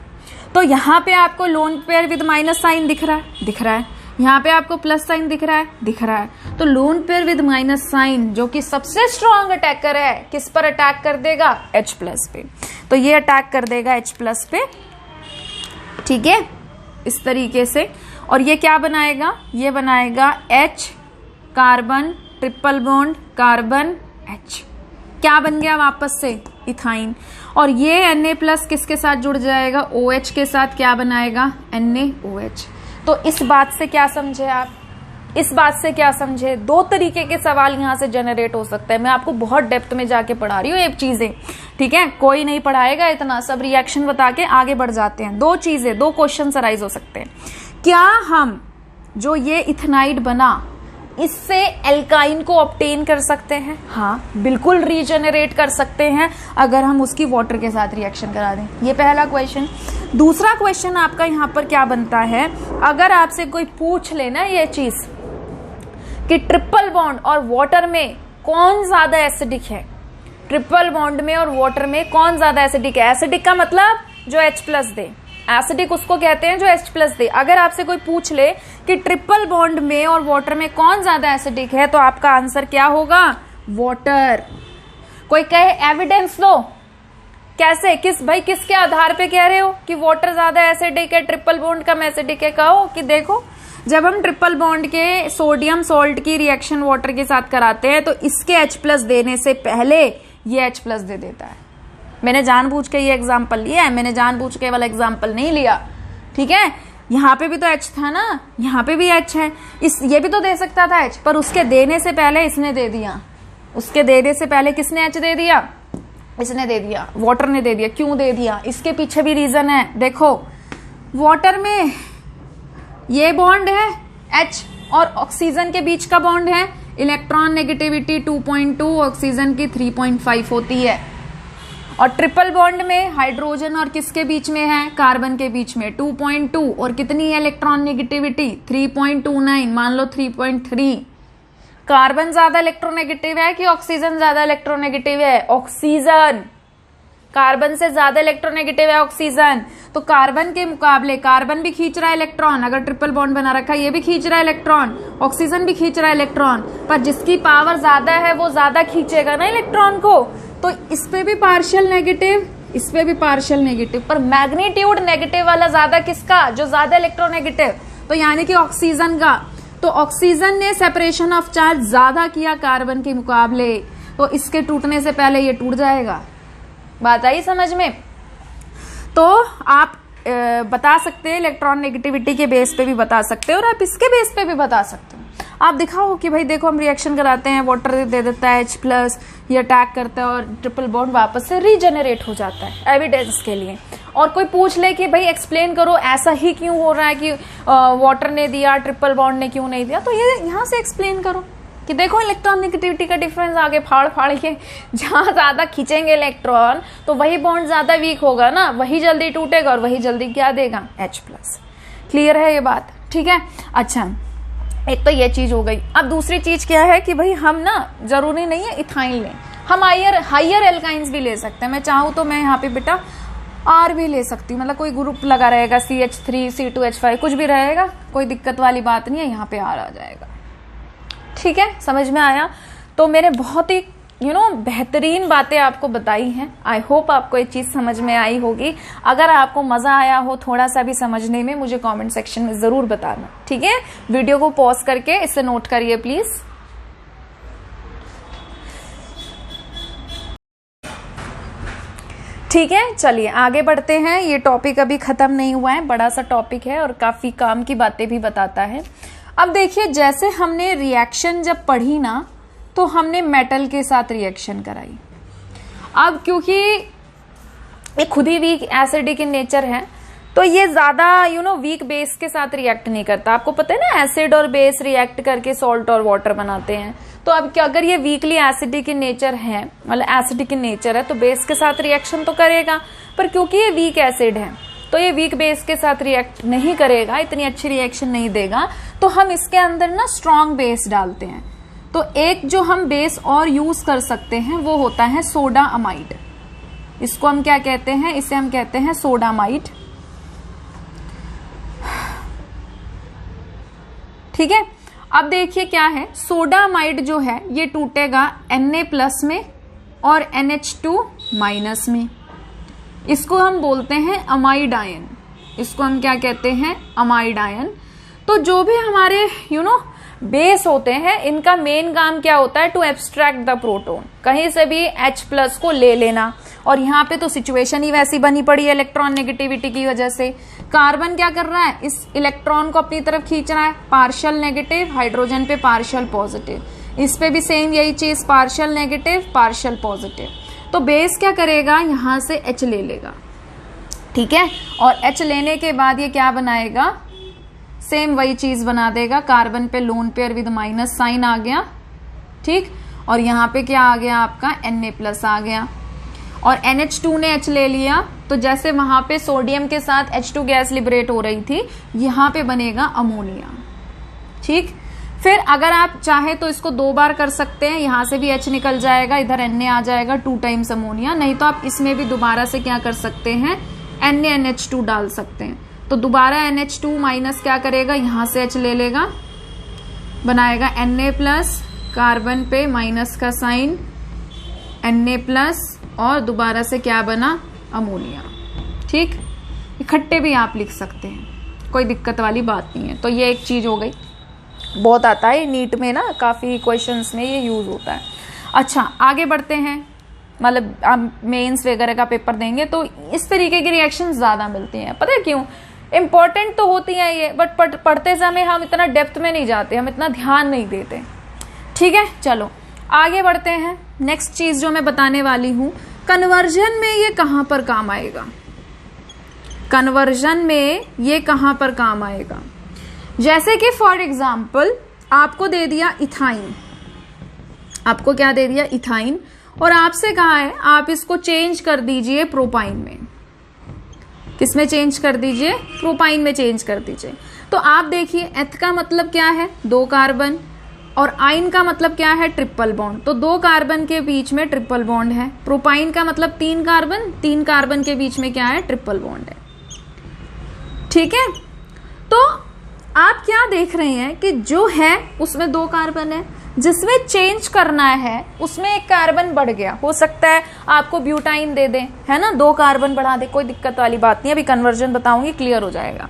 A: तो यहाँ पे आपको lone pair with minus sign दिख रहा है, दिख रहा है, यहाँ पे आपको प्लस साइन दिख रहा है, दिख रहा है। तो lone pair with minus sign जो कि सबसे स्ट्रॉन्ग अटैकर है, किस पर अटैक कर देगा, H+ पे। तो ये अटैक कर देगा H+ पे। ठीक है, इस तरीके से। और ये क्या बनाएगा, ये बनाएगा H carbon triple bond carbon H, क्या बन गया वापस से, इथाइन। और ये Na+ किसके साथ जुड़ जाएगा, OH के साथ, क्या बनाएगा, NaOH। तो इस बात से क्या समझे आप, इस बात से क्या समझे, 2 तरीके के सवाल यहाँ से जनरेट हो सकते हैं। मैं आपको बहुत डेप्थ में जाके पढ़ा रही हूँ ये चीजें, ठीक है, कोई नहीं पढ़ाएगा इतना, सब रिएक्शन बता के आगे बढ़ जाते हैं। 2 चीजें, 2 क्वेश्चन अराइज हो सकते हैं। क्या हम जो ये इथेनाइड बना, इससे एल्काइन को ऑब्टेन कर सकते हैं, हाँ बिल्कुल रीजनरेट कर सकते हैं, अगर हम उसकी वाटर के साथ रिएक्शन करा दें। ये पहला क्वेश्चन। दूसरा क्वेश्चन आपका यहाँ पर क्या बनता है, अगर आपसे कोई पूछ लेना ये चीज कि ट्रिपल बॉन्ड और वाटर में कौन ज्यादा एसिडिक है, ट्रिपल बॉन्ड में और वाटर में कौन ज्यादा एसिडिक है। एसिडिक का मतलब जो H+ दे, एसिडिक उसको कहते हैं जो H+ दे। अगर आपसे कोई पूछ ले कि ट्रिपल बॉन्ड में और वाटर में कौन ज्यादा एसिडिक है, तो आपका आंसर क्या होगा, वाटर। कोई कहे एविडेंस दो, कैसे, किस भाई, किसके आधार पे कह रहे हो कि वाटर ज्यादा एसिडिक है, ट्रिपल बॉन्ड कम एसिडिक है। कहो कि देखो, जब हम ट्रिपल बॉन्ड के सोडियम सॉल्ट की रिएक्शन वाटर के साथ कराते हैं, तो इसके H+ देने से पहले ये H+ दे देता है। मैंने जानबूझ के ये एग्जाम्पल लिया है, मैंने जानबूझ के वाला एग्जाम्पल नहीं लिया, ठीक है। यहाँ पे भी तो H था ना, यहाँ पे भी H है, ये भी तो दे सकता था H, पर उसके देने से पहले इसने दे दिया। उसके देने से पहले किसने H दे दिया, इसने दे दिया, वाटर ने दे दिया। क्यों दे दिया, इसके पीछे भी रीजन है। देखो, वाटर में ये बॉन्ड है H और ऑक्सीजन के बीच का बॉन्ड है, इलेक्ट्रॉन नेगेटिविटी 2.2, ऑक्सीजन की 3.5 होती है। और ट्रिपल बॉन्ड में हाइड्रोजन और किसके बीच में है, कार्बन के बीच में 2.2, और कितनी है इलेक्ट्रॉन नेगेटिविटी 3.29, मान लो 3.3। कार्बन ज्यादा इलेक्ट्रोनेगेटिव है कि ऑक्सीजन ज्यादा इलेक्ट्रोनेगेटिव है? ऑक्सीजन। कार्बन से ज्यादा इलेक्ट्रोनेगेटिव है ऑक्सीजन। तो कार्बन के मुकाबले कार्बन भी खींच रहा है इलेक्ट्रॉन, अगर ट्रिपल बॉन्ड बना रखा है ये भी खींच रहा है इलेक्ट्रॉन, ऑक्सीजन भी खींच रहा है इलेक्ट्रॉन, पर जिसकी पावर ज्यादा है वो ज्यादा खींचेगा ना इलेक्ट्रॉन को। तो इस पे भी पार्शियल नेगेटिव, इस पे भी पार्शियल नेगेटिव, पर मैग्नीट्यूड नेगेटिव वाला ज्यादा किसका? जो ज्यादा इलेक्ट्रोनेगेटिव, तो यानी कि ऑक्सीजन का। तो ऑक्सीजन ने सेपरेशन ऑफ चार्ज ज्यादा किया कार्बन के मुकाबले, तो इसके टूटने से पहले ये टूट जाएगा। बात आई समझ में? तो आप बता सकते हैं इलेक्ट्रॉन नेगेटिविटी के बेस पे भी बता सकते हैं और आप इसके बेस पे भी बता सकते हो। आप दिखाओ कि भाई देखो हम रिएक्शन कराते हैं, वाटर दे देता है H+, ये अटैक करता है और ट्रिपल बॉन्ड वापस से रीजनरेट हो जाता है, एविडेंस के लिए। और कोई पूछ ले कि भाई एक्सप्लेन करो ऐसा ही क्यों हो रहा है कि वाटर ने दिया ट्रिपल बॉन्ड ने क्यों नहीं दिया, तो ये यहाँ से एक्सप्लेन करो कि देखो इलेक्ट्रॉन नेगेटिविटी का डिफरेंस आगे फाड़ के जहां ज्यादा खींचेंगे इलेक्ट्रॉन तो वही बॉन्ड ज्यादा वीक होगा ना, वही जल्दी टूटेगा और वही जल्दी क्या देगा? H+। क्लियर है ये बात? ठीक है। अच्छा, एक तो ये चीज हो गई। अब दूसरी चीज क्या है कि भाई हम ना जरूरी नहीं है इथाइल लें, हम हाइयर एल्काइंस भी ले सकते हैं। मैं चाहूँ तो मैं यहाँ पे बेटा R भी ले सकती हूँ, मतलब कोई ग्रुप लगा रहेगा CH3 C2H5 कुछ भी रहेगा, कोई दिक्कत वाली बात नहीं है, यहाँ पे R आ जाएगा। ठीक है, समझ में आया? तो मैंने बहुत ही बेहतरीन बातें आपको बताई हैं। आई होप आपको ये चीज समझ में आई होगी। अगर आपको मजा आया हो थोड़ा सा भी समझने में, मुझे कमेंट सेक्शन में जरूर बताना। ठीक है, वीडियो को पॉज करके इसे नोट करिए प्लीज। ठीक है, चलिए आगे बढ़ते हैं। ये टॉपिक अभी खत्म नहीं हुआ है, बड़ा सा टॉपिक है और काफी काम की बातें भी बताता है। अब देखिए, जैसे हमने रिएक्शन जब पढ़ी ना तो हमने मेटल के साथ रिएक्शन कराई। अब क्योंकि ये खुद ही वीक एसिडिक इन नेचर है तो ये ज्यादा वीक बेस के साथ रिएक्ट नहीं करता। आपको पता है ना, एसिड और बेस रिएक्ट करके सॉल्ट और वाटर बनाते हैं। तो अब क्या, अगर ये वीकली एसिडिक इन नेचर है, मतलब एसिडिक इन नेचर है, तो बेस के साथ रिएक्शन तो करेगा, पर क्योंकि ये वीक एसिड है तो ये वीक बेस के साथ रिएक्ट नहीं करेगा, इतनी अच्छी रिएक्शन नहीं देगा। तो हम इसके अंदर ना स्ट्रॉन्ग बेस डालते हैं। तो एक जो हम बेस और यूज कर सकते हैं वो होता है सोडा अमाइड। इसको हम क्या कहते हैं? इसे हम कहते हैं सोडा अमाइड। ठीक है, अब देखिए क्या है, सोडा अमाइड जो है ये टूटेगा Na+ में और NH2- में। इसको हम बोलते हैं अमाइड आयन। इसको हम क्या कहते हैं? Amide ion. तो जो भी हमारे बेस होते हैं, इनका मेन काम क्या होता है? टू एब्स्ट्रैक्ट द प्रोटॉन, कहीं से भी H+ को ले लेना। और यहाँ पे तो सिचुएशन ही वैसी बनी पड़ी है इलेक्ट्रॉन नेगेटिविटी की वजह से। कार्बन क्या कर रहा है? इस इलेक्ट्रॉन को अपनी तरफ खींच रहा है, पार्शियल नेगेटिव, हाइड्रोजन पे पार्शियल पॉजिटिव। इस पे भी सेम यही चीज, पार्शियल नेगेटिव पार्शियल पॉजिटिव। तो बेस क्या करेगा? यहां से H ले लेगा। ठीक है, और H लेने के बाद ये क्या बनाएगा? सेम वही चीज बना देगा। कार्बन पे lone pair with minus sign आ गया। ठीक, और यहाँ पे क्या आ गया? आपका Na+ आ गया। और NH2 ने H ले लिया, तो जैसे वहां पे सोडियम के साथ H2 गैस लिबरेट हो रही थी, यहाँ पे बनेगा अमोनिया। ठीक, फिर अगर आप चाहे तो इसको 2 बार कर सकते हैं, यहां से भी H निकल जाएगा, इधर Na आ जाएगा, 2 टाइम्स अमोनिया। नहीं तो आप इसमें भी दोबारा से क्या कर सकते हैं? NaNH2 डाल सकते हैं। तो दोबारा NH2- क्या करेगा? यहां से H ले लेगा, बनाएगा Na+, कार्बन पे माइनस का साइन, Na+, और दोबारा से क्या बना? अमोनिया। ठीक, इकट्ठे भी आप लिख सकते हैं, कोई दिक्कत वाली बात नहीं है। तो ये एक चीज हो गई, बहुत आता है नीट में ना, काफी क्वेश्चंस में ये यूज होता है। अच्छा, आगे बढ़ते हैं। मतलब आप मेंस वगैरह का पेपर देंगे तो इस तरीके की रिएक्शन ज्यादा मिलती हैं। पता है क्यों? इंपॉर्टेंट तो होती है ये, बट पढ़ते समय हम इतना डेप्थ में नहीं जाते, हम इतना ध्यान नहीं देते। ठीक है, चलो आगे बढ़ते हैं। नेक्स्ट चीज जो मैं बताने वाली हूं, कन्वर्जन में ये कहां पर काम आएगा? कन्वर्जन में ये कहां पर काम आएगा? जैसे कि फॉर एग्जाम्पल आपको दे दिया इथाइन, आपको क्या दे दिया? इथाइन, और आपसे कहा है आप इसको चेंज कर दीजिए प्रोपाइन में। किसमें चेंज कर दीजिए? प्रोपाइन में चेंज कर दीजिए। तो आप देखिए, एथ का मतलब क्या है? 2 कार्बन, और आइन का मतलब क्या है, ट्रिपल बॉन्ड, तो 2 कार्बन के बीच में ट्रिपल बॉन्ड है। प्रोपाइन का मतलब 3 कार्बन, 3 कार्बन के बीच में क्या है, ट्रिपल बॉन्ड है। ठीक है, तो आप क्या देख रहे हैं कि जो है उसमें 2 कार्बन है, जिसमें चेंज करना है उसमें 1 कार्बन बढ़ गया। हो सकता है आपको ब्यूटाइन दे दें, है ना, 2 कार्बन बढ़ा दे, कोई दिक्कत वाली बात नहीं, अभी कन्वर्जन बताऊंगी, क्लियर हो जाएगा।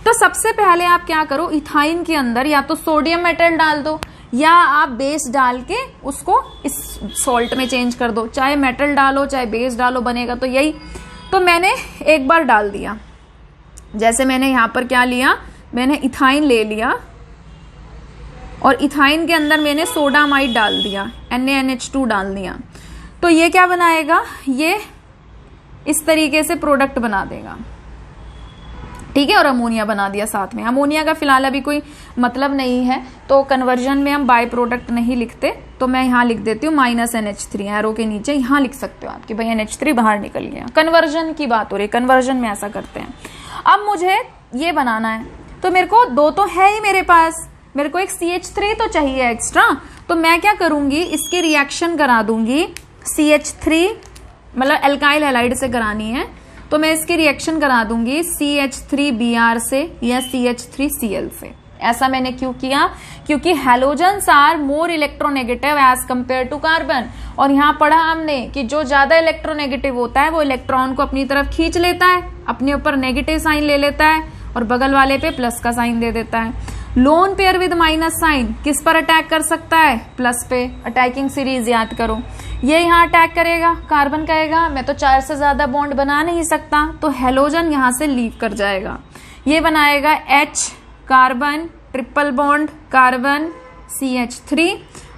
A: तो सबसे पहले आप क्या करो, इथाइन के अंदर या तो सोडियम मेटल डाल दो या आप बेस डाल के उसको इस सॉल्ट में चेंज कर दो, चाहे मेटल डालो चाहे बेस डालो, बनेगा तो यही। तो मैंने एक बार डाल दिया, जैसे मैंने यहां पर क्या लिया, मैंने इथाइन ले लिया और इथाइन के अंदर मैंने सोडामाइड डाल दिया, NaNH2 डाल दिया, तो ये क्या बनाएगा, ये इस तरीके से प्रोडक्ट बना देगा। ठीक है, और अमोनिया बना दिया साथ में। अमोनिया का फिलहाल अभी कोई मतलब नहीं है, तो कन्वर्जन में हम बाय प्रोडक्ट नहीं लिखते, तो मैं यहाँ लिख देती हूँ -NH3, एरो के नीचे यहाँ लिख सकते हो आप कि भाई NH3 बाहर निकल गया। कन्वर्जन की बात हो रही है, कन्वर्जन में ऐसा करते हैं। अब मुझे ये बनाना है, तो मेरे को 2 तो है ही मेरे पास, मेरे को एक CH3 तो चाहिए एक्स्ट्रा, तो मैं क्या करूंगी, इसकी रिएक्शन करा दूंगी CH3, मतलब एल्काइल हैलाइड से करानी है, तो मैं इसकी रिएक्शन करा दूंगी CH3Br से या CH3Cl से। ऐसा मैंने क्यों किया, क्योंकि halogens are more electronegative as compare to carbon, और यहाँ पढ़ा हमने कि जो ज्यादा इलेक्ट्रोनेगेटिव होता है वो इलेक्ट्रॉन को अपनी तरफ खींच लेता है, अपने ऊपर नेगेटिव साइन ले लेता है और बगल वाले पे प्लस का साइन दे देता है। Lone pair with minus sign किस पर अटैक कर सकता है, प्लस पे। अटैकिंग सीरीज याद करो, ये यहाँ अटैक करेगा, कार्बन कहेगा मैं तो 4 से ज्यादा बॉन्ड बना नहीं सकता, तो हेलोजन यहाँ से लीव कर जाएगा, ये बनाएगा H carbon, triple bond carbon CH3,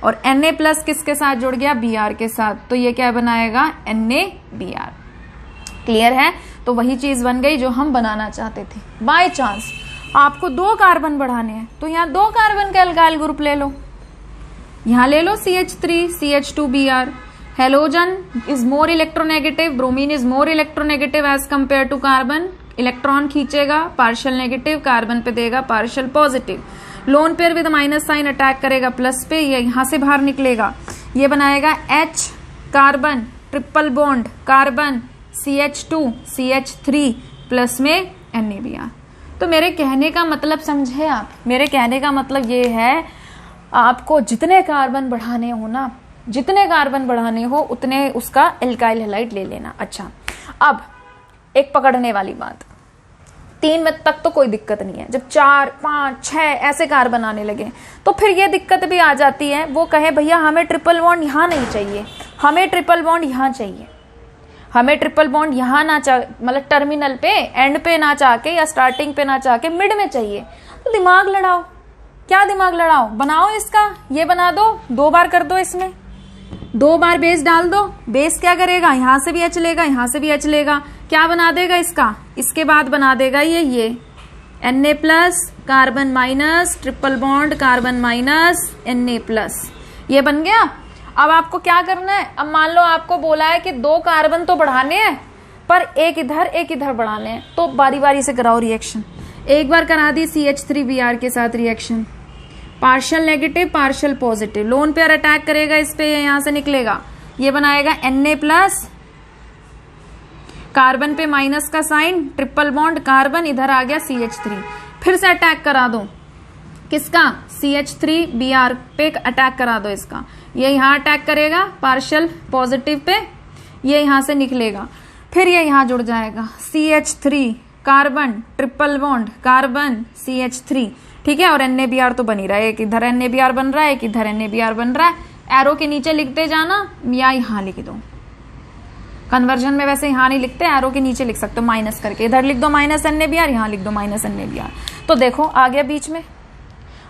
A: और Na+ किसके साथ जुड़ गया, Br के साथ, तो ये क्या बनाएगा, NaBr। क्लियर है, तो वही चीज बन गई जो हम बनाना चाहते थे। बाय चांस आपको 2 कार्बन बढ़ाने हैं, तो यहाँ 2 कार्बन का एल्काइल ग्रुप ले लो, यहाँ ले लो CH3 CH2Br। Halogen is more electronegative, bromine is more electronegative as compare to carbon, electron खींचेगा, पार्शियल नेगेटिव, कार्बन पे देगा partial positive. Lone pair with minus sign attack करेगा प्लस पे, ये यहां से बाहर निकलेगा, ये बनाएगा H carbon, triple bond carbon CH2 CH3 plus में NaBr। तो मेरे कहने का मतलब समझे आप, मेरे कहने का मतलब ये है, आपको जितने कार्बन बढ़ाने हो ना, जितने कार्बन बढ़ाने हो उतने उसका एल्काइल हैलाइड ले लेना। अच्छा, अब एक पकड़ने वाली बात, 3 तक तो कोई दिक्कत नहीं है, जब 4 5 6 ऐसे कार्बन आने लगे तो फिर ये दिक्कत भी आ जाती है, वो कहे भैया हमें ट्रिपल बॉन्ड यहाँ नहीं चाहिए, हमें ट्रिपल बॉन्ड यहाँ चाहिए, हमें ट्रिपल बॉन्ड यहाँ ना मतलब टर्मिनल पे, एंड पे ना चाहके या स्टार्टिंग पे ना चाहके मिड में चाहिए, तो दिमाग लड़ाओ। क्या दिमाग लड़ाओ, बनाओ इसका, ये बना दो, 2 बार कर दो, इसमें 2 बार बेस डाल दो, बेस क्या करेगा, यहां से भी H लेगा, यहां से भी H लेगा, क्या बना देगा इसका, इसके बाद बना देगा ये Na+ carbon minus, triple bond carbon minus Na+, ये बन गया। अब आपको क्या करना है, अब मान लो आपको बोला है कि 2 कार्बन तो बढ़ाने हैं पर एक इधर बढ़ाने हैं, तो बारी बारी से कराओ रिएक्शन। एक बार करा दी CH3Br के साथ reaction, partial negative partial positive, lone pair attack करेगा इस पे, यहां से निकलेगा, ये बनाएगा Na+, कार्बन पे माइनस का साइन, ट्रिपल बॉन्ड कार्बन, इधर आ गया CH3, फिर से अटैक करा दो, किसका, CH3Br पे अटैक करा दो इसका, ये यहां अटैक करेगा पार्शियल पॉजिटिव पे, ये यहां से निकलेगा, फिर ये यहां जुड़ जाएगा CH3 carbon, triple bond carbon CH3, ठीक है, और NaBr तो बन ही रहा है, एक इधर NaBr बन रहा है, एक इधर NaBr बन रहा है। एरो के नीचे लिखते जाना या यहां लिख दो, कन्वर्जन में वैसे यहां नहीं लिखते, एरो के नीचे लिख सकते हो माइनस करके, इधर लिख दो -NaBr, यहां लिख दो -NaBr, तो देखो आ गया बीच में।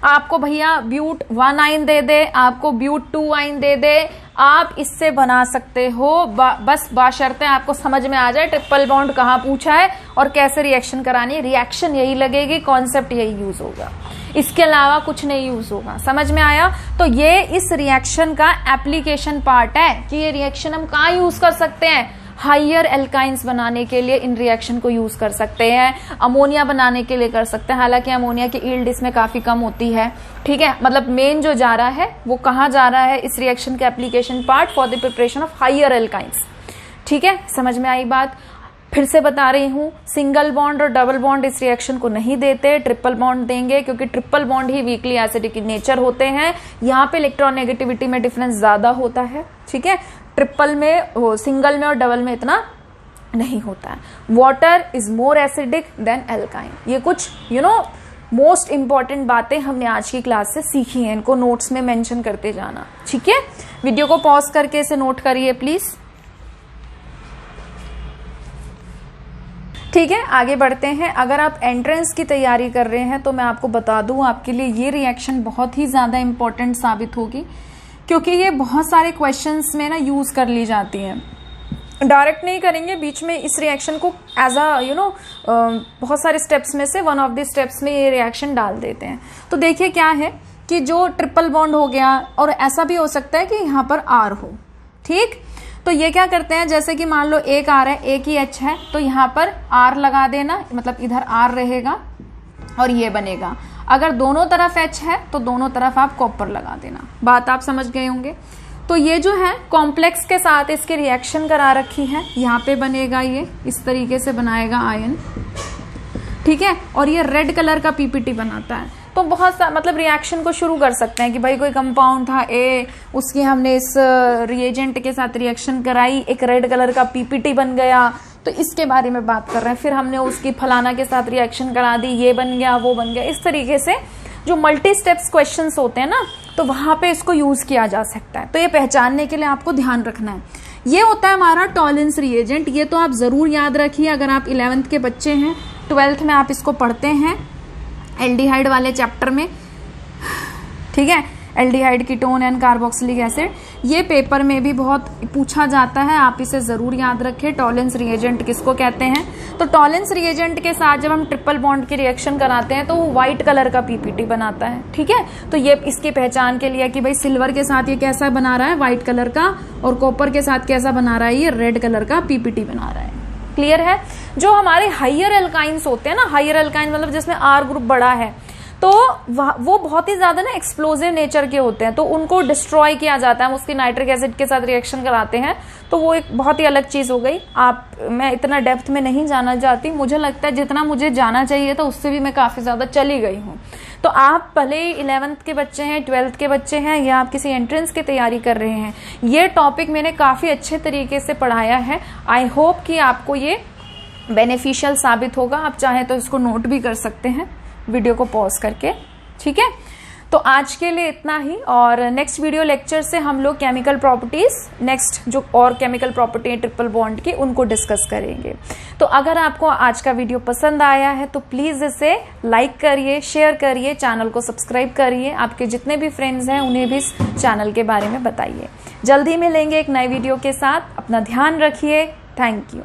A: आपको भैया ब्यूट 1 आइन दे दे, आपको ब्यूट 2 आइन दे दे, आप इससे बना सकते हो, बस बाशर्ते आपको समझ में आ जाए ट्रिपल बॉन्ड कहाँ पूछा है और कैसे रिएक्शन करानी है, रिएक्शन यही लगेगी, कॉन्सेप्ट यही यूज होगा, इसके अलावा कुछ नहीं यूज होगा। समझ में आया? तो ये इस रिएक्शन का एप्लीकेशन पार्ट है कि ये रिएक्शन हम कहाँ यूज कर सकते हैं, हाइयर एल्काइंस बनाने के लिए इन रिएक्शन को यूज कर सकते हैं, अमोनिया बनाने के लिए कर सकते हैं। हालांकि अमोनिया की यील्ड इसमें काफी कम होती है, ठीक है। मतलब मेन जो जा रहा है वो कहाँ जा रहा है, इस रिएक्शन का application part for the preparation of higher alkynes, ठीक है। समझ में आई बात। फिर से बता रही हूं, सिंगल बॉन्ड और डबल बॉन्ड इस रिएक्शन को नहीं देते, ट्रिपल बॉन्ड देंगे, क्योंकि triple bond he weakly acidic in nature होते हैं। यहाँ पे इलेक्ट्रोनेगेटिविटी में डिफरेंस ज्यादा होता है, ठीक है। ट्रिपल में, सिंगल में और डबल में इतना नहीं होता है। Water is more acidic then alkyne. ये कुछ मोस्ट इंपॉर्टेंट बातें हमने आज की क्लास से सीखी हैं, इनको नोट्स में मेंशन करते जाना, ठीक है। वीडियो को पॉज करके इसे नोट करिए प्लीज, ठीक है। आगे बढ़ते हैं। अगर आप एंट्रेंस की तैयारी कर रहे हैं तो मैं आपको बता दूं, आपके लिए ये रिएक्शन बहुत ही ज्यादा इंपॉर्टेंट साबित होगी, क्योंकि ये बहुत सारे क्वेश्चंस में ना यूज कर ली जाती है। डायरेक्ट नहीं करेंगे, बीच में इस रिएक्शन को एज अ बहुत सारे स्टेप्स में से वन ऑफ द स्टेप्स में ये रिएक्शन डाल देते हैं। तो देखिए क्या है कि जो ट्रिपल बॉन्ड हो गया, और ऐसा भी हो सकता है कि यहाँ पर आर हो, ठीक। तो ये क्या करते हैं, जैसे कि मान लो एक आर है, एक ही एच है, तो यहाँ पर आर लगा देना, मतलब इधर आर रहेगा और ये बनेगा। अगर दोनों तरफ एच है तो दोनों तरफ आप कॉपर लगा देना। बात आप समझ गए होंगे। तो ये जो है कॉम्प्लेक्स के साथ इसकी रिएक्शन करा रखी है, यहाँ पे बनेगा, ये इस तरीके से बनाएगा आयन, ठीक है। और ये रेड कलर का पीपीटी बनाता है। तो बहुत सा मतलब रिएक्शन को शुरू कर सकते हैं कि भाई कोई कंपाउंड था ए, उसकी हमने इस रिएजेंट के साथ रिएक्शन कराई, एक रेड कलर का पीपीटी बन गया, तो इसके बारे में बात कर रहे हैं। फिर हमने उसकी फलाना के साथ रिएक्शन करा दी, ये बन गया, वो बन गया। इस तरीके से जो मल्टी स्टेप्स क्वेश्चंस होते हैं ना, तो वहां पे इसको यूज किया जा सकता है। तो ये पहचानने के लिए आपको ध्यान रखना है। ये होता है हमारा टॉलेंस रिएजेंट। ये तो आप जरूर याद रखिए, अगर आप 11th के बच्चे हैं, 12th में आप इसको पढ़ते हैं एल्डिहाइड वाले चैप्टर में, ठीक है। Aldehyde ketone and carboxylic acid, ये पेपर में भी बहुत पूछा जाता है, आप इसे जरूर याद रखें। टॉलेंस रिएजेंट किसको कहते हैं? तो टॉलेंस रिएजेंट के साथ जब हम ट्रिपल बॉन्ड की रिएक्शन कराते हैं तो वो व्हाइट कलर का पीपीटी बनाता है, ठीक है। तो ये इसकी पहचान के लिए कि भाई सिल्वर के साथ ये कैसा बना रहा है, व्हाइट कलर का, और कॉपर के साथ कैसा बना रहा है, ये रेड कलर का पीपीटी बना रहा है। क्लियर है? जो हमारे हाइयर एल्काइंस होते हैं ना, हाइयर एल्काइन मतलब जिसमें आर ग्रुप बड़ा है, तो वो बहुत ही ज्यादा ना एक्सप्लोजिव नेचर के होते हैं, तो उनको डिस्ट्रॉय किया जाता है। हम उसकी नाइट्रिक एसिड के साथ रिएक्शन कराते हैं, तो वो एक बहुत ही अलग चीज हो गई। मैं इतना डेप्थ में नहीं जाना चाहती, मुझे लगता है जितना मुझे जाना चाहिए था उससे भी मैं काफी ज्यादा चली गई हूँ। तो आप भले 11th के बच्चे हैं, 12th के बच्चे हैं, या आप किसी एंट्रेंस की तैयारी कर रहे हैं, ये टॉपिक मैंने काफी अच्छे तरीके से पढ़ाया है। आई होप कि आपको ये बेनिफिशियल साबित होगा। आप चाहें तो इसको नोट भी कर सकते हैं वीडियो को पॉज करके, ठीक है। तो आज के लिए इतना ही, और नेक्स्ट वीडियो लेक्चर से हम लोग केमिकल प्रॉपर्टीज, नेक्स्ट जो और केमिकल प्रॉपर्टी है ट्रिपल बॉन्ड की, उनको डिस्कस करेंगे। तो अगर आपको आज का वीडियो पसंद आया है तो प्लीज इसे लाइक करिए, शेयर करिए, चैनल को सब्सक्राइब करिए। आपके जितने भी फ्रेंड्स हैं उन्हें भी इस चैनल के बारे में बताइए। जल्दी मिलेंगे एक नए वीडियो के साथ। अपना ध्यान रखिए। Thank you.